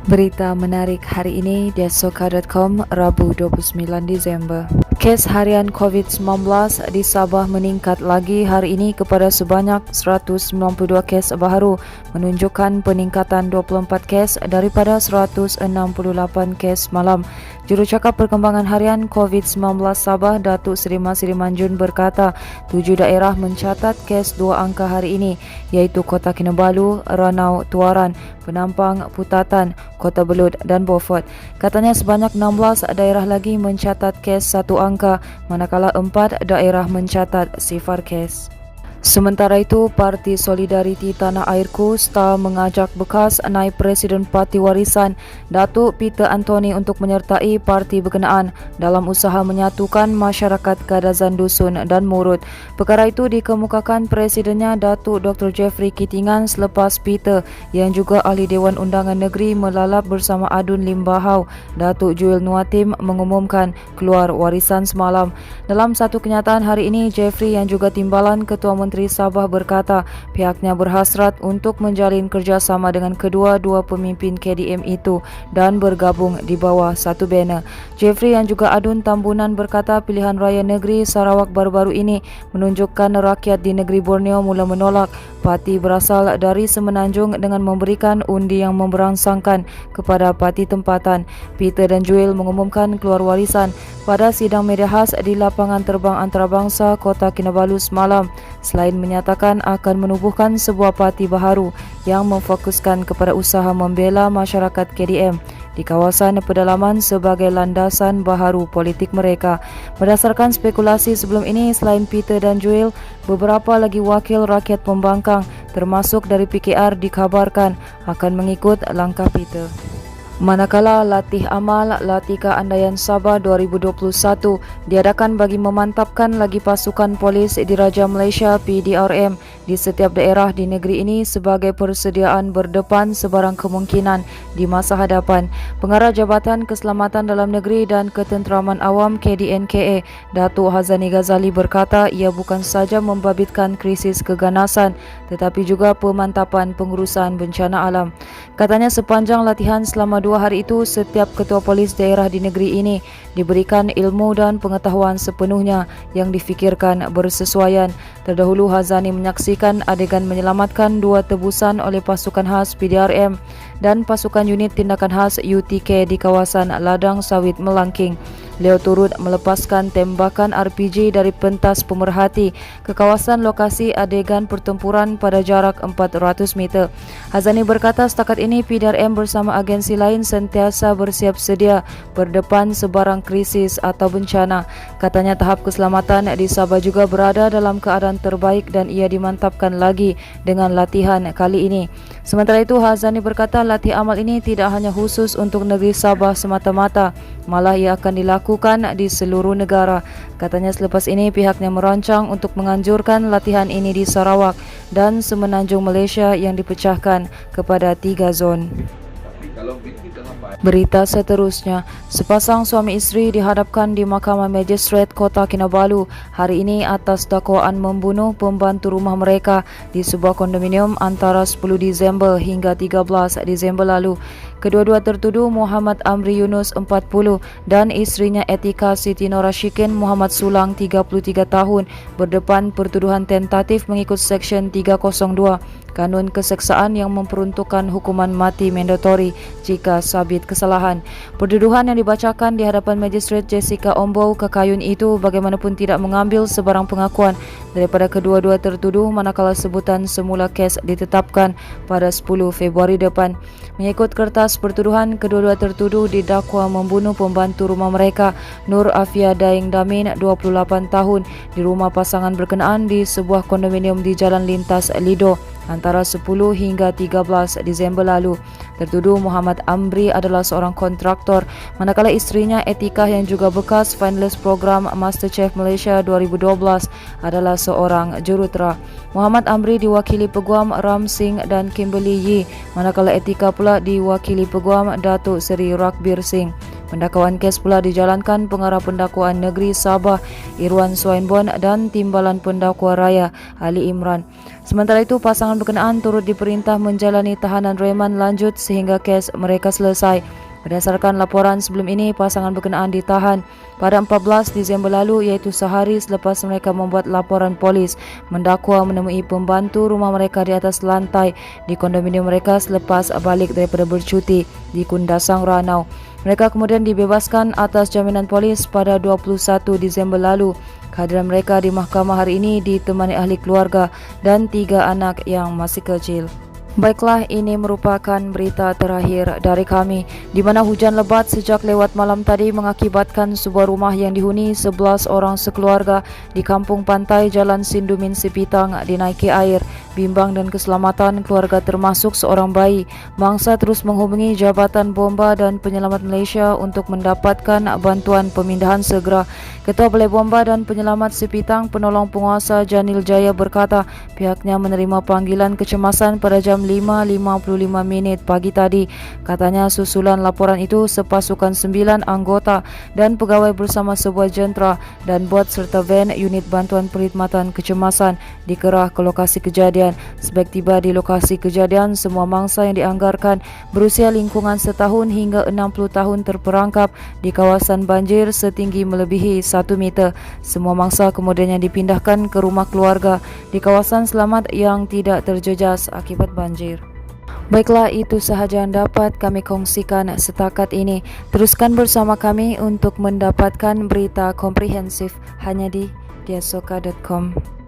Berita menarik hari ini di Asoka.com, Rabu 29 Disember. Kes harian COVID-19 di Sabah meningkat lagi hari ini kepada sebanyak 192 kes baru, menunjukkan peningkatan 24 kes daripada 168 kes malam. Jurucakap Perkembangan Harian COVID-19 Sabah, Datuk Seri Masri Manjun berkata, 7 daerah mencatat kes 2 angka hari ini, iaitu Kota Kinabalu, Ranau, Tuaran, Penampang, Putatan, Kota Belud dan Beaufort. Katanya sebanyak 16 daerah lagi mencatat kes 1 angka, manakala 4 daerah mencatat sifar kes. Sementara itu, Parti Solidariti Tanah Airku STA mengajak bekas naib Presiden Parti Warisan Datuk Peter Anthony untuk menyertai parti berkenaan dalam usaha menyatukan masyarakat Kadazan Dusun dan Murut. Perkara itu dikemukakan Presidennya Datuk Dr. Jeffrey Kitingan selepas Peter yang juga Ahli Dewan Undangan Negeri melalap bersama Adun Limbahau Datuk Juel Nuatim mengumumkan keluar warisan semalam. Dalam satu kenyataan hari ini, Jeffrey yang juga Timbalan Ketua Menteri Sabah berkata pihaknya berhasrat untuk menjalin kerjasama dengan kedua-dua pemimpin KDM itu dan bergabung di bawah satu banner. Jeffrey yang juga Adun Tambunan berkata pilihan raya negeri Sarawak baru-baru ini menunjukkan rakyat di negeri Borneo mula menolak parti berasal dari Semenanjung dengan memberikan undi yang memberangsangkan kepada parti tempatan. Peter dan Joel mengumumkan keluar warisan pada sidang media khas di lapangan terbang antarabangsa Kota Kinabalu semalam, selain menyatakan akan menubuhkan sebuah parti baharu yang memfokuskan kepada usaha membela masyarakat KDM di kawasan pedalaman sebagai landasan baharu politik mereka. Berdasarkan spekulasi sebelum ini, selain Peter dan Joel, beberapa lagi wakil rakyat pembangkang termasuk dari PKR dikabarkan akan mengikut langkah Peter. Manakala Latih Amal Latika Andaian Sabah 2021 diadakan bagi memantapkan lagi pasukan polis di Raja Malaysia PDRM di setiap daerah di negeri ini sebagai persediaan berdepan sebarang kemungkinan di masa hadapan. Pengarah Jabatan Keselamatan Dalam Negeri dan Ketenteraman Awam KDNKA, Datuk Hazani Ghazali berkata ia bukan saja membabitkan krisis keganasan tetapi juga pemantapan pengurusan bencana alam. Katanya sepanjang latihan selama 2 hari itu, setiap ketua polis daerah di negeri ini diberikan ilmu dan pengetahuan sepenuhnya yang difikirkan bersesuaian. Terdahulu Hazani menyaksikan adegan menyelamatkan 2 tebusan oleh pasukan khas PDRM dan pasukan unit tindakan khas UTK di kawasan ladang sawit Melangking. Beliau turut melepaskan tembakan RPG dari pentas pemerhati ke kawasan lokasi adegan pertempuran pada jarak 400 meter. Hazani berkata setakat ini PDRM bersama agensi lain sentiasa bersiap sedia berdepan sebarang krisis atau bencana. Katanya tahap keselamatan di Sabah juga berada dalam keadaan terbaik dan ia dimantapkan lagi dengan latihan kali ini. Sementara itu, Hazani berkata latih amal ini tidak hanya khusus untuk negeri Sabah semata-mata, malah ia akan dilakukan di seluruh negara. Katanya selepas ini pihaknya merancang untuk menganjurkan latihan ini di Sarawak dan Semenanjung Malaysia yang dipecahkan kepada 3 zon. Berita seterusnya, sepasang suami isteri dihadapkan di Mahkamah Magistrate Kota Kinabalu hari ini atas dakwaan membunuh pembantu rumah mereka di sebuah kondominium antara 10 Disember hingga 13 Disember lalu. Kedua-dua tertuduh Muhammad Amri Yunus 40 dan isterinya Etika Siti Norashikin Muhammad Sulang 33 tahun berdepan pertuduhan tentatif mengikut Seksyen 302 Kanun Keseksaan yang memperuntukkan hukuman mati mandatori jika sabit kesalahan. Pertuduhan yang dibacakan di hadapan Magistrate Jessica Ombou Kekayun itu bagaimanapun tidak mengambil sebarang pengakuan daripada kedua-dua tertuduh manakala sebutan semula kes ditetapkan pada 10 Februari depan. Mengikut kertas pertuduhan, kedua-dua tertuduh didakwa membunuh pembantu rumah mereka Nur Afia Daeng Damin 28 tahun di rumah pasangan berkenaan di sebuah kondominium di Jalan Lintas Lido antara 10 hingga 13 Disember lalu. Tertuduh Muhammad Amri adalah seorang kontraktor, manakala isterinya Etika yang juga bekas finalis program MasterChef Malaysia 2012 adalah seorang jurutera. Muhammad Amri diwakili Peguam Ram Singh dan Kimberly Yee, manakala Etika pula diwakili Peguam Datuk Seri Rakbir Singh. Pendakwaan kes pula dijalankan Pengarah Pendakwaan Negeri Sabah Irwan Swainbon dan Timbalan Pendakwa Raya Ali Imran. Sementara itu, pasangan berkenaan turut diperintah menjalani tahanan reman lanjut sehingga kes mereka selesai. Berdasarkan laporan sebelum ini, pasangan berkenaan ditahan pada 14 Disember lalu, iaitu sehari selepas mereka membuat laporan polis mendakwa menemui pembantu rumah mereka di atas lantai di kondominium mereka selepas balik daripada bercuti di Kundasang, Ranau. Mereka kemudian dibebaskan atas jaminan polis pada 21 Disember lalu. Kehadiran mereka di mahkamah hari ini ditemani ahli keluarga dan 3 anak yang masih kecil. Baiklah, ini merupakan berita terakhir dari kami, di mana hujan lebat sejak lewat malam tadi mengakibatkan sebuah rumah yang dihuni 11 orang sekeluarga di kampung pantai Jalan Sindumin Sipitang dinaiki air. Bimbang dan keselamatan keluarga termasuk seorang bayi. Mangsa terus menghubungi Jabatan Bomba dan Penyelamat Malaysia untuk mendapatkan bantuan pemindahan segera. Ketua Balai Bomba dan Penyelamat Sipitang, Penolong Penguasa Janil Jaya berkata pihaknya menerima panggilan kecemasan pada jam 5.55 pagi tadi. Katanya susulan laporan itu sepasukan 9 anggota dan pegawai bersama sebuah jentera dan bot serta van unit bantuan perkhidmatan kecemasan dikerah ke lokasi kejadian. Sebaik tiba di lokasi kejadian, semua mangsa yang dianggarkan berusia lingkungan setahun hingga 60 tahun terperangkap di kawasan banjir setinggi melebihi 1 meter. Semua mangsa kemudiannya dipindahkan ke rumah keluarga di kawasan selamat yang tidak terjejas akibat banjir. Baiklah, itu sahaja yang dapat kami kongsikan setakat ini. Teruskan bersama kami untuk mendapatkan berita komprehensif hanya di diasoka.com.